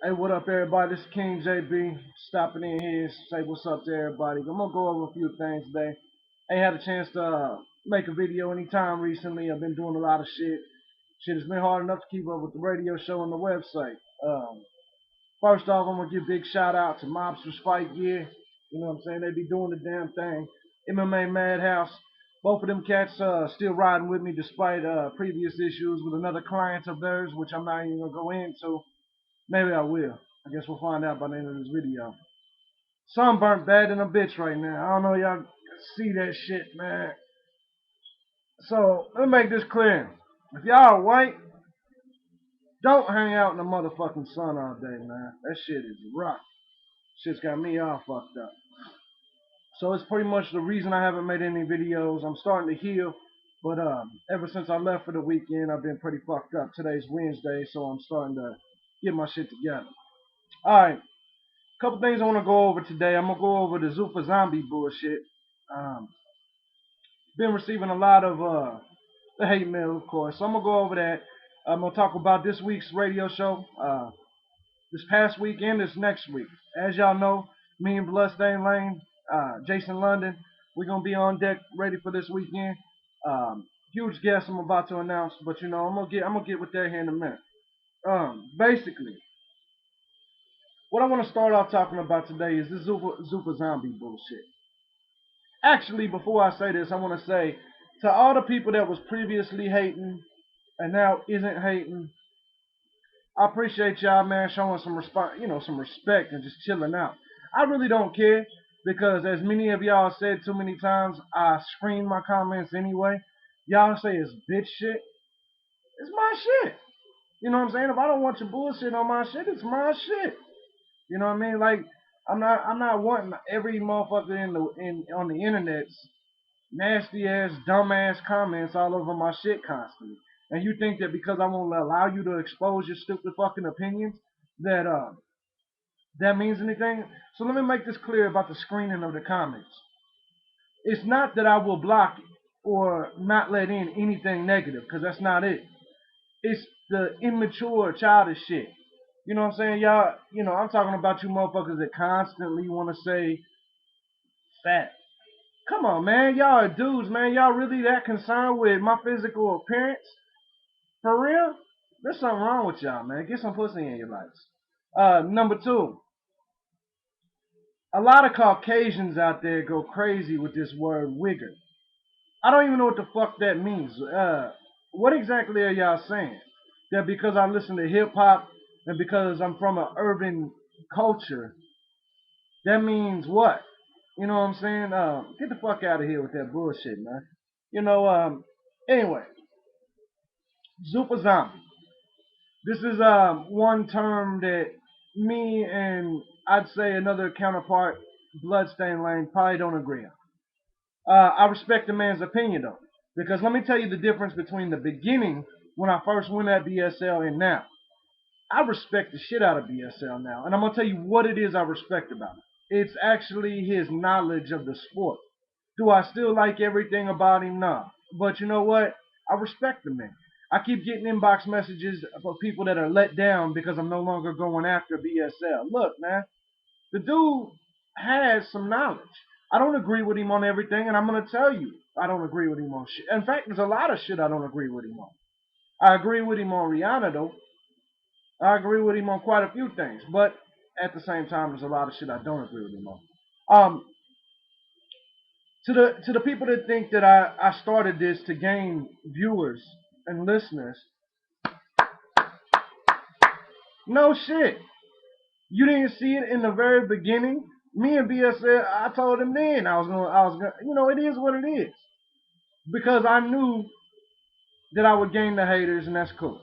Hey, what up, everybody? This is King JB. Stopping in here, say what's up to everybody. I'm gonna go over a few things today. I ain't had a chance to make a video anytime recently. I've been doing a lot of shit. Shit has been hard enough to keep up with the radio show and the website. First off, I'm gonna give a big shout out to Mobsters Fight Gear. You know what I'm saying? They be doing the damn thing. MMA Madhouse. Both of them cats still riding with me despite previous issues with another client of theirs, which I'm not even gonna go into. Maybe I will. I guess we'll find out by the end of this video. Sunburnt bad than a bitch right now. I don't know y'all see that shit, man. So let me make this clear. If y'all are white, don't hang out in the motherfucking sun all day, man. That shit is rough. Shit's got me all fucked up. So it's pretty much the reason I haven't made any videos. I'm starting to heal, but ever since I left for the weekend, I've been pretty fucked up. Today's Wednesday, so I'm starting to get my shit together. All right. Couple things I want to go over today. I'm gonna go over the Zufa zombie bullshit. Um, been receiving a lot of the hate mail, of course. So I'm gonna go over that. I'm gonna talk about this week's radio show, this past week and this next week. As y'all know, me and Bloodstained Lane, Jason London, we're gonna be on deck, ready for this weekend. Huge guest I'm about to announce, but you know I'm gonna get with that here in a minute. Basically, what I want to start off talking about today is this Zupa zombie bullshit. Actually, before I say this, I want to say to all the people that was previously hating and now isn't hating, I appreciate y'all, man, showing some some respect and just chilling out. I really don't care because, as many of y'all said too many times, I screen my comments anyway. Y'all say it's bitch shit. It's my shit. You know what I'm saying? If I don't want your bullshit on my shit, it's my shit. You know what I mean? Like I'm not wanting every motherfucker in on the internet's nasty ass, dumb ass comments all over my shit constantly. And you think that because I won't allow you to expose your stupid fucking opinions that that means anything? So let me make this clear about the screening of the comments. It's not that I will block it or not let in anything negative, because that's not it. It's the immature, childish shit. You know what I'm saying? Y'all, I'm talking about you motherfuckers that constantly want to say fat. Come on, man. Y'all are dudes, man. Y'all really that concerned with my physical appearance? For real? There's something wrong with y'all, man. Get some pussy in your lives. Number two, a lot of Caucasians out there go crazy with this word wigger. I don't even know what the fuck that means. What exactly are y'all saying? That because I listen to hip hop and because I'm from an urban culture, that means what? You know what I'm saying? Get the fuck out of here with that bullshit, man. You know, anyway, Zupa Zombie. This is one term that me and I'd say another counterpart, Bloodstained Lane, probably don't agree on. I respect the man's opinion though, because let me tell you the difference between the beginning when I first went at BSL and now. I respect the shit out of BSL now, and I'm gonna tell you what it is I respect about it. It's actually his knowledge of the sport. Do I still like everything about him? Nah. But you know what? I respect the man. I keep getting inbox messages for people that are let down because I'm no longer going after BSL. Look, man, the dude has some knowledge. I don't agree with him on everything, and I'm going to tell you I don't agree with him on shit. In fact, there's a lot of shit I don't agree with him on. I agree with him on Rihanna, though. I agree with him on quite a few things, but at the same time, there's a lot of shit I don't agree with him on. Um, to the people that think that I started this to gain viewers and listeners, no shit. You didn't see it in the very beginning. Me and BS I told him then I was gonna, it is what it is. Because I knew that I would gain the haters, and that's cool.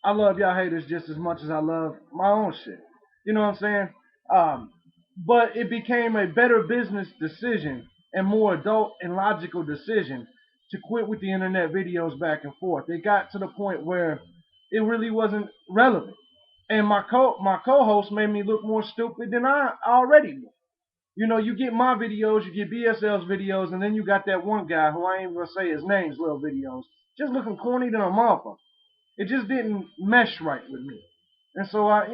I love y'all haters just as much as I love my own shit. You know what I'm saying? Um, but it became a better business decision and more adult and logical decision to quit with the internet videos back and forth. It got to the point where it really wasn't relevant, and my co-host made me look more stupid than I already look. You get my videos, you get BSL's videos, and then you got that one guy who I ain't even gonna say his name's little videos, just looking corny than a motherfucker. It just didn't mesh right with me. And so I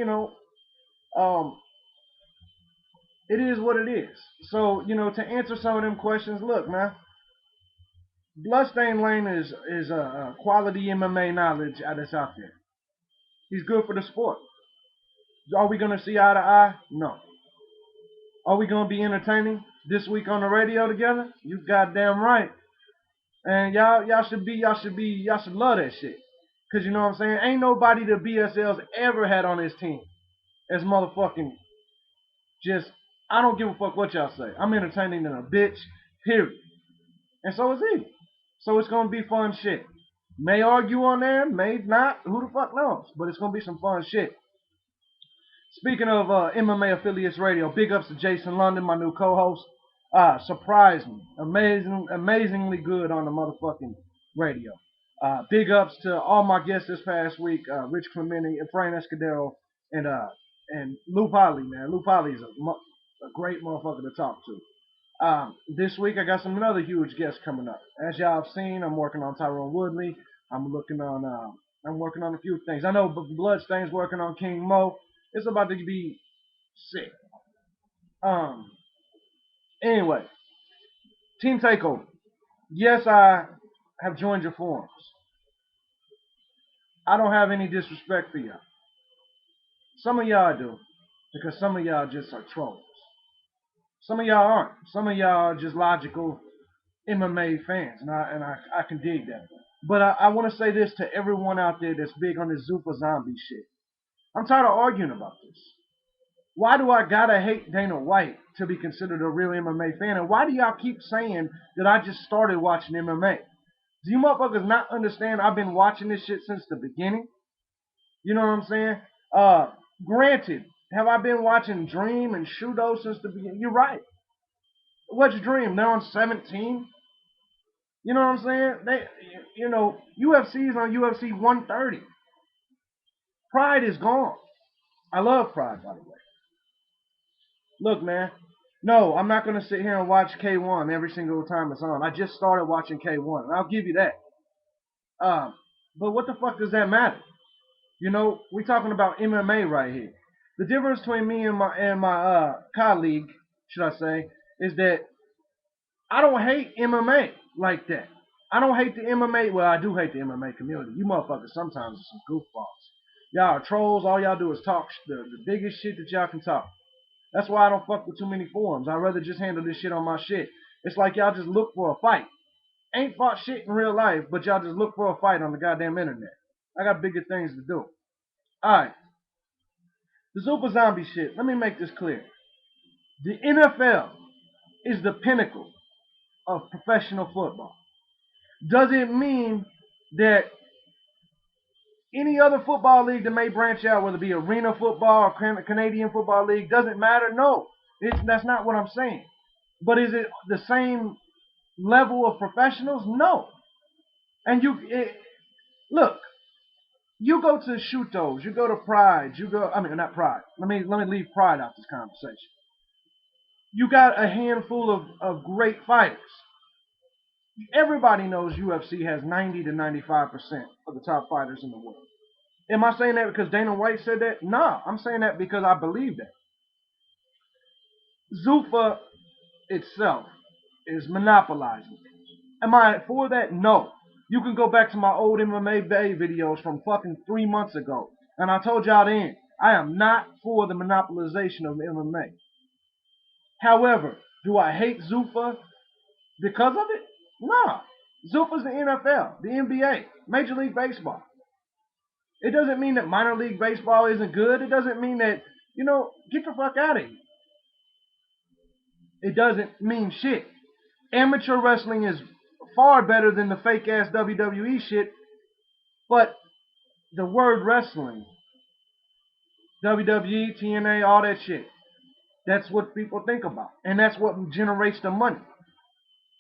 Um, it is what it is. So, to answer some of them questions, look, man, Bloodstained Lane is a quality MMA knowledge that's out there. He's good for the sport. Are we gonna see eye to eye? No. Are we gonna be entertaining this week on the radio together? You goddamn right. And y'all should love that shit. Cause you know what I'm saying? Ain't nobody the BSL's ever had on his team as motherfucking just, I don't give a fuck what y'all say. I'm entertaining than a bitch, period. And so is he. So it's gonna be fun shit. May argue on there, may not. Who the fuck knows? But it's gonna be some fun shit. Speaking of MMA Affiliates Radio, big ups to Jason London, my new co-host. Surprised me, amazingly good on the motherfucking radio. Big ups to all my guests this past week, Rich Clementi, Efrain Escudero, and Lou Polly, man. Lou Polly is a great motherfucker to talk to. This week I got some another huge guests coming up. As y'all have seen, I'm working on Tyrone Woodley. I'm working on a few things. I know Bloodstain's working on King Mo. It's about to be sick. Um. Anyway, Team Takeover. Yes, I have joined your forums. I don't have any disrespect for y'all. Some of y'all do, because some of y'all just are trolls. Some of y'all aren't. Some of y'all are just logical MMA fans, and I can dig that. But I want to say this to everyone out there that's big on this Zupa zombie shit. I'm tired of arguing about this. Why do I gotta hate Dana White to be considered a real MMA fan? And why do y'all keep saying that I just started watching MMA? Do you motherfuckers not understand I've been watching this shit since the beginning? You know what I'm saying? Granted, have I been watching Dream and Shudo since the beginning? You're right. What's Dream? They're on 17? You know what I'm saying? UFC's on UFC 130. Pride is gone. I love Pride, by the way. Look, man. No, I'm not gonna sit here and watch K1 every single time it's on. I just started watching K1, and I'll give you that. But what the fuck does that matter? We talking about MMA right here. The difference between me and my colleague, should I say, is that I don't hate MMA like that. I don't hate the MMA. Well, I do hate the MMA community. You motherfuckers sometimes are some goofballs. Y'all are trolls. All y'all do is talk the biggest shit that y'all can talk. That's why I don't fuck with too many forums. I'd rather just handle this shit on my shit. It's like y'all just look for a fight. Ain't fought shit in real life, but y'all just look for a fight on the goddamn internet. I got bigger things to do. Alright. The Super Zombie shit. Let me make this clear. The NFL is the pinnacle of professional football. Does it mean that any other football league that may branch out, whether it be arena football or Canadian football league, doesn't matter? No. That's not what I'm saying. But is it the same level of professionals? No. And look, you go to Shutos, you go to Pride, not Pride. Let me leave Pride out this conversation. You got a handful of great fighters. Everybody knows UFC has 90 to 95% of the top fighters in the world. Am I saying that because Dana White said that? Nah, I'm saying that because I believe that. Zuffa itself is monopolizing. Am I for that? No. You can go back to my old MMA Bay videos from fucking 3 months ago. And I told y'all then, I am not for the monopolization of MMA. However, do I hate Zuffa because of it? Nah. Zuffa's the NFL, the NBA, Major League Baseball. It doesn't mean that minor league baseball isn't good. It doesn't mean that, get the fuck out of here. It doesn't mean shit. Amateur wrestling is far better than the fake ass WWE shit, but the word wrestling, WWE, TNA, all that shit, that's what people think about, and that's what generates the money.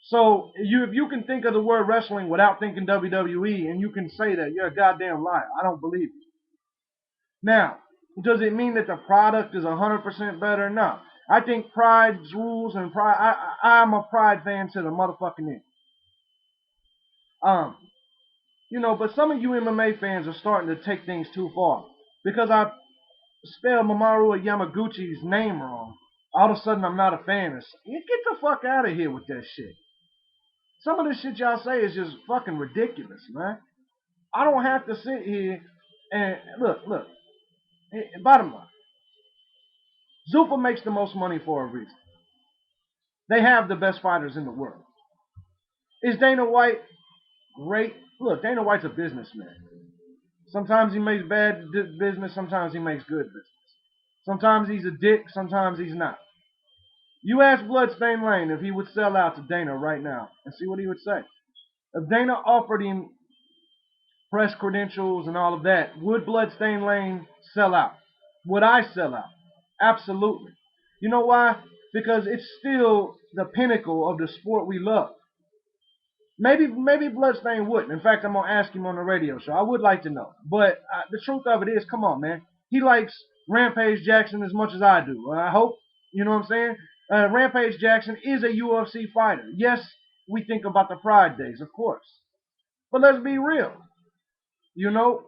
So if you can think of the word wrestling without thinking WWE, and you can say that, you're a goddamn liar. I don't believe it. Now, does it mean that the product is 100% better? No. I think Pride's rules and Pride. I'm a Pride fan to the motherfucking end. But some of you MMA fans are starting to take things too far because spell Mamoru Yamaguchi's name wrong, all of a sudden I'm not a fan. You get the fuck out of here with that shit. Some of the shit y'all say is just fucking ridiculous, man. I don't have to sit here and look. Bottom line, Zupa makes the most money for a reason. They have the best fighters in the world. Is Dana White great? Look, Dana White's a businessman. Sometimes he makes bad business, sometimes he makes good business. Sometimes he's a dick, sometimes he's not. You ask Bloodstained Lane if he would sell out to Dana right now and see what he would say. If Dana offered him press credentials and all of that, would Bloodstained Lane sell out? Would I sell out? Absolutely. You know why? Because it's still the pinnacle of the sport we love. Maybe Bloodstain wouldn't. In fact, I'm gonna ask him on the radio show. I would like to know. But the truth of it is, come on, man. He likes Rampage Jackson as much as I do. I hope. You know what I'm saying? Rampage Jackson is a UFC fighter. Yes, we think about the Pride days, of course. But let's be real. You know,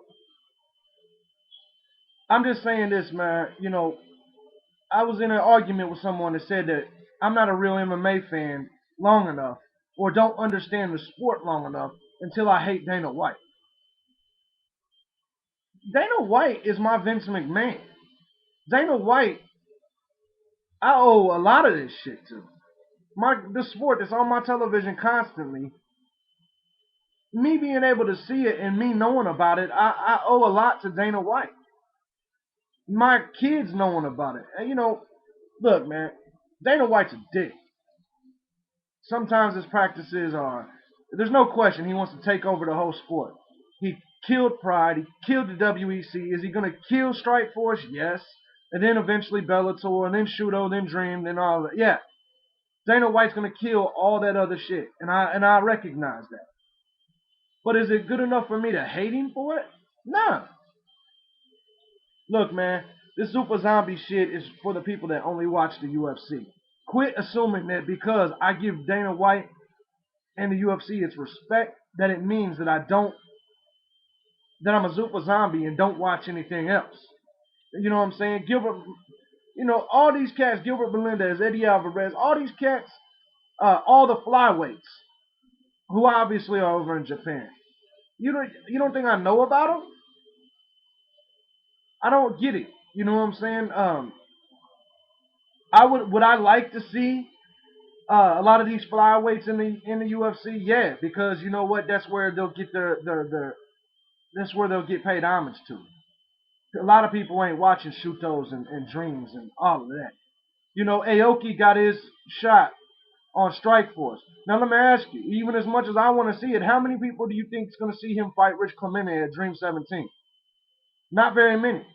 I'm just saying this, man. You know, I was in an argument with someone that said that I'm not a real MMA fan long enough or don't understand the sport long enough until I hate Dana White. Dana White is my Vince McMahon. Dana White, I owe a lot of this shit to. The sport that's on my television constantly, me being able to see it and me knowing about it, I owe a lot to Dana White. My kids knowing about it. And you know, look, man, Dana White's a dick. Sometimes his practices are, there's no question he wants to take over the whole sport. He killed Pride, he killed the WEC. Is he going to kill Strikeforce? Yes. And then eventually Bellator, and then Shudo, then Dream, then all that. Yeah. Dana White's going to kill all that other shit. And I recognize that. But is it good enough for me to hate him for it? Nah. Look, man, this Super Zombie shit is for the people that only watch the UFC. Quit assuming that because I give Dana White and the UFC its respect, that it means that that I'm a Super Zombie and don't watch anything else. You know what I'm saying? Gilbert, you know, all these cats, Gilbert Melendez, Eddie Alvarez, all these cats, all the flyweights, who obviously are over in Japan. You don't think I know about them? I don't get it. You know what I'm saying? Would I like to see a lot of these flyweights in the UFC? Yeah, because you know what? That's where they'll get their that's where they'll get paid homage to. A lot of people ain't watching Shutos and Dreams and all of that. You know, Aoki got his shot on Strikeforce. Now let me ask you, even as much as I want to see it, how many people do you think is going to see him fight Rich Clemente at Dream 17? Not very many.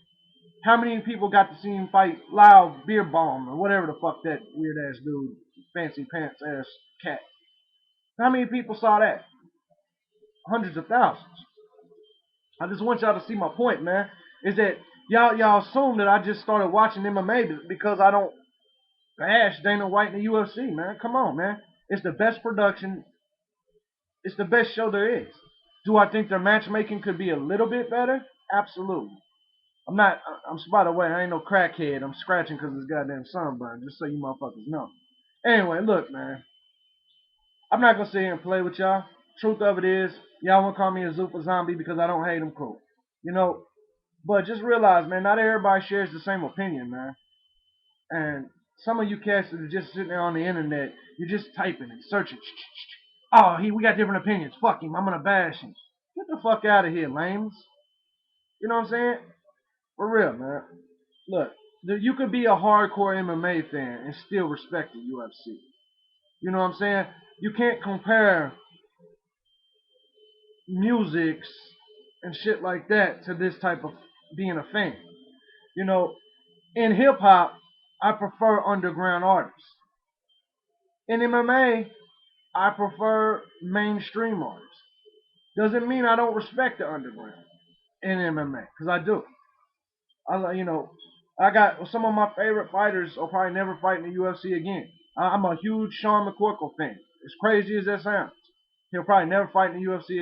How many people got to see him fight Lyle Beerbaum or whatever the fuck that weird ass dude, fancy pants ass cat? How many people saw that? Hundreds of thousands. I just want y'all to see my point, man. Is that y'all assume that I just started watching MMA because I don't bash Dana White and the UFC, man. Come on, man. It's the best production. It's the best show there is. Do I think their matchmaking could be a little bit better? Absolutely. By the way, I ain't no crackhead. I'm scratching because it's goddamn sunburn, just so you motherfuckers know. Anyway, look, man. I'm not going to sit here and play with y'all. Truth of it is, y'all want to call me a Zupa zombie because I don't hate them, cool. You know, but just realize, man, not everybody shares the same opinion, man. And some of you cats that are just sitting there on the internet, you're just typing and searching. Oh, we got different opinions. Fuck him. I'm gonna bash him. Get the fuck out of here, lames. You know what I'm saying? For real, man. Look, you could be a hardcore MMA fan and still respect the UFC. You know what I'm saying? You can't compare musics and shit like that to this type of being a fan. You know, in hip hop, I prefer underground artists. In MMA, I prefer mainstream artists. Doesn't mean I don't respect the underground in MMA, because I do. You know, I got some of my favorite fighters will probably never fight in the UFC again. I'm a huge Sean McCorkle fan. As crazy as that sounds, he'll probably never fight in the UFC